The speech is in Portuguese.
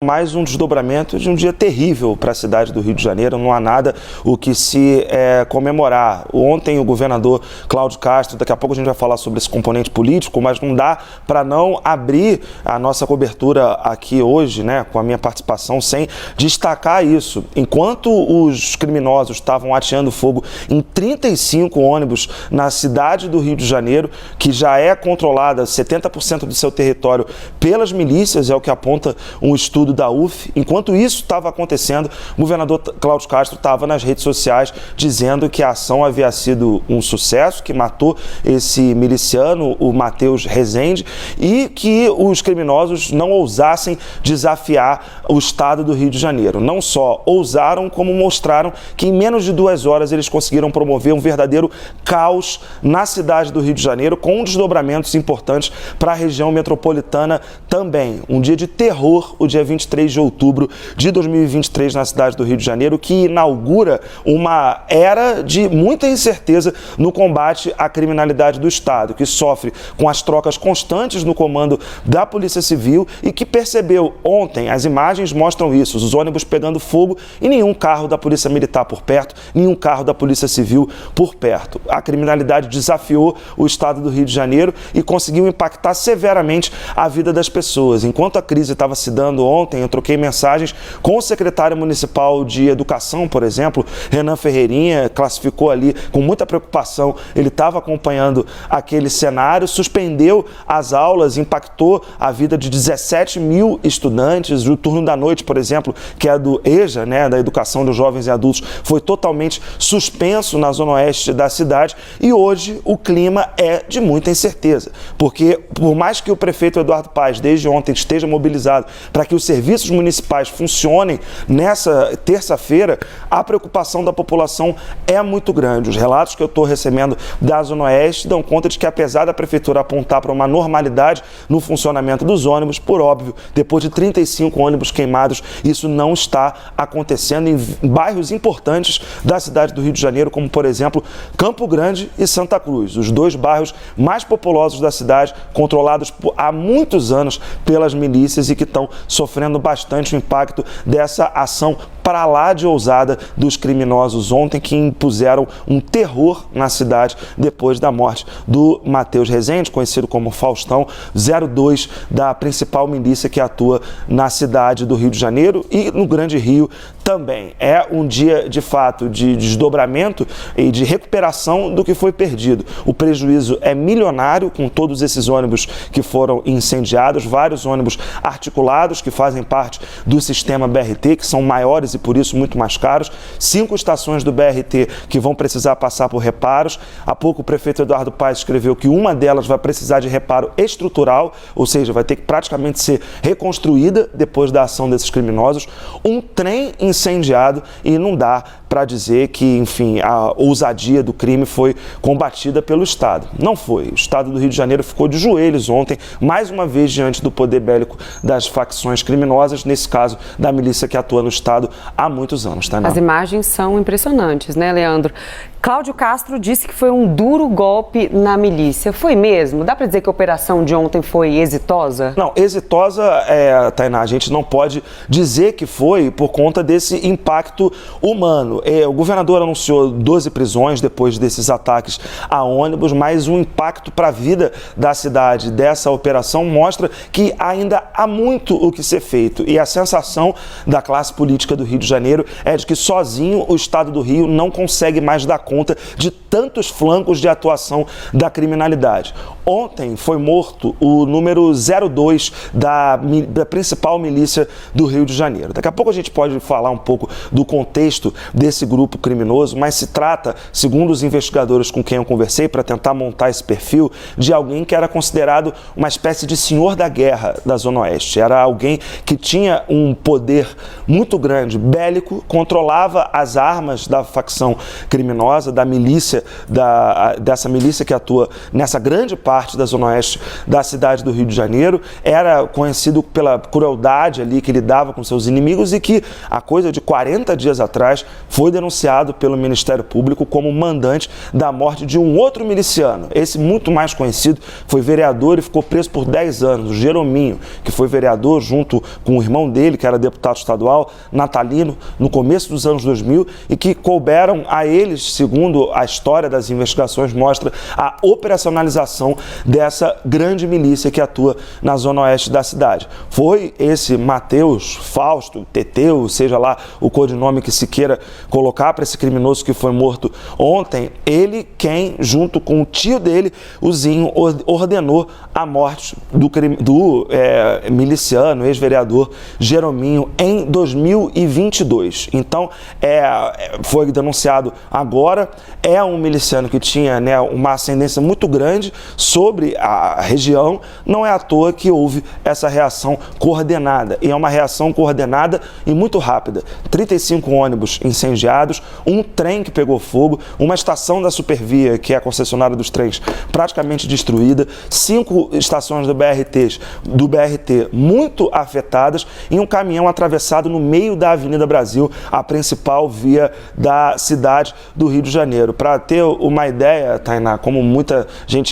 Mais um desdobramento de um dia terrível para a cidade do Rio de Janeiro, não há nada o que se comemorar. Ontem o governador Cláudio Castro, daqui a pouco a gente vai falar sobre esse componente político, mas não dá para não abrir a nossa cobertura aqui hoje, né, com a minha participação, sem destacar isso. Enquanto os criminosos estavam ateando fogo em 35 ônibus na cidade do Rio de Janeiro, que já é controlada 70% do seu território pelas milícias, é o que aponta um estudo da UF. Enquanto isso estava acontecendo, o governador Cláudio Castro estava nas redes sociais dizendo que a ação havia sido um sucesso, que matou esse miliciano, o Matheus Rezende, e que os criminosos não ousassem desafiar o estado do Rio de Janeiro. Não só ousaram, como mostraram que em menos de 2 horas eles conseguiram promover um verdadeiro caos na cidade do Rio de Janeiro, com desdobramentos importantes para a região metropolitana também. Um dia de terror, o dia 23 de outubro de 2023 na cidade do Rio de Janeiro, que inaugura uma era de muita incerteza no combate à criminalidade do Estado, que sofre com as trocas constantes no comando da Polícia Civil e que percebeu ontem, as imagens mostram isso, os ônibus pegando fogo e nenhum carro da Polícia Militar por perto, nenhum carro da Polícia Civil por perto. A criminalidade desafiou o Estado do Rio de Janeiro e conseguiu impactar severamente a vida das pessoas. Enquanto a crise estava se dando ontem, eu troquei mensagens com o secretário municipal de Educação, por exemplo, Renan Ferreirinha, classificou ali com muita preocupação, ele estava acompanhando aquele cenário, suspendeu as aulas, impactou a vida de 17 mil estudantes. O turno da noite, por exemplo, que é do EJA, né, da Educação dos Jovens e Adultos, foi totalmente suspenso na zona oeste da cidade e hoje o clima é de muita incerteza, porque por mais que o prefeito Eduardo Paes, desde ontem, esteja mobilizado para que os serviços municipais funcionem nessa terça-feira, a preocupação da população é muito grande. Os relatos que eu estou recebendo da Zona Oeste dão conta de que, apesar da prefeitura apontar para uma normalidade no funcionamento dos ônibus, por óbvio, depois de 35 ônibus queimados, isso não está acontecendo em bairros importantes da cidade do Rio de Janeiro, como, por exemplo, Campo Grande e Santa Cruz, os 2 bairros mais populosos da cidade, controlados há muitos anos pelas milícias e que estão sofrendo bastante o impacto dessa ação para lá de ousada dos criminosos ontem, que impuseram um terror na cidade depois da morte do Matheus Rezende, conhecido como Faustão, 02 da principal milícia que atua na cidade do Rio de Janeiro e no Grande Rio também. É um dia, de fato, de desdobramento e de recuperação do que foi perdido. O prejuízo é milionário com todos esses ônibus que foram incendiados, vários ônibus articulados que fazem parte do sistema BRT, que são maiores e por isso muito mais caros, 5 estações do BRT que vão precisar passar por reparos. Há pouco o prefeito Eduardo Paes escreveu que uma delas vai precisar de reparo estrutural, ou seja, vai ter que praticamente ser reconstruída depois da ação desses criminosos. Um trem incendiado e não dá para dizer que, enfim, a ousadia do crime foi combatida pelo Estado. Não foi. O Estado do Rio de Janeiro ficou de joelhos ontem, mais uma vez diante do poder bélico das facções criminosas, nesse caso da milícia que atua no Estado há muitos anos. Tá, As imagens são impressionantes, né, Leandro? Cláudio Castro disse que foi um duro golpe na milícia. Foi mesmo? Dá para dizer que a operação de ontem foi exitosa? Não, exitosa, Tainá, a gente não pode dizer que foi por conta desse impacto humano. O governador anunciou 12 prisões depois desses ataques a ônibus, mas o impacto para a vida da cidade dessa operação mostra que ainda há muito o que ser feito. E a sensação da classe política do Rio de Janeiro é de que sozinho o Estado do Rio não consegue mais dar conta de tantos flancos de atuação da criminalidade. Ontem foi morto o número 02 da principal milícia do Rio de Janeiro. Daqui a pouco a gente pode falar um pouco do contexto desse grupo criminoso, mas se trata, segundo os investigadores com quem eu conversei para tentar montar esse perfil, de alguém que era considerado uma espécie de senhor da guerra da Zona Oeste. Era alguém que tinha um poder muito grande, bélico, controlava as armas da facção criminosa, da milícia, dessa milícia que atua nessa grande parte da Zona Oeste da cidade do Rio de Janeiro, era conhecido pela crueldade ali que ele dava com seus inimigos e que, há coisa de 40 dias atrás, foi foi denunciado pelo Ministério Público como mandante da morte de um outro miliciano. Esse muito mais conhecido foi vereador e ficou preso por 10 anos, o Jerominho, que foi vereador junto com o irmão dele, que era deputado estadual, Natalino, no começo dos anos 2000, e que couberam a eles, segundo a história das investigações mostra, a operacionalização dessa grande milícia que atua na zona oeste da cidade. Foi esse Matheus, Fausto, Teteu, seja lá o codinome que se queira colocar para esse criminoso que foi morto ontem, ele quem, junto com o tio dele, o Zinho, ordenou a morte do miliciano, ex-vereador Jerominho, em 2022. Então, foi denunciado agora, é um miliciano que tinha, né, uma ascendência muito grande sobre a região, não é à toa que houve essa reação coordenada, e é uma reação coordenada e muito rápida. 35 ônibus incendiados, um trem que pegou fogo, uma estação da Supervia, que é a concessionária dos trens, praticamente destruída, 5 estações do BRT muito afetadas e um caminhão atravessado no meio da Avenida Brasil, a principal via da cidade do Rio de Janeiro. Para ter uma ideia, Tainá, como muita gente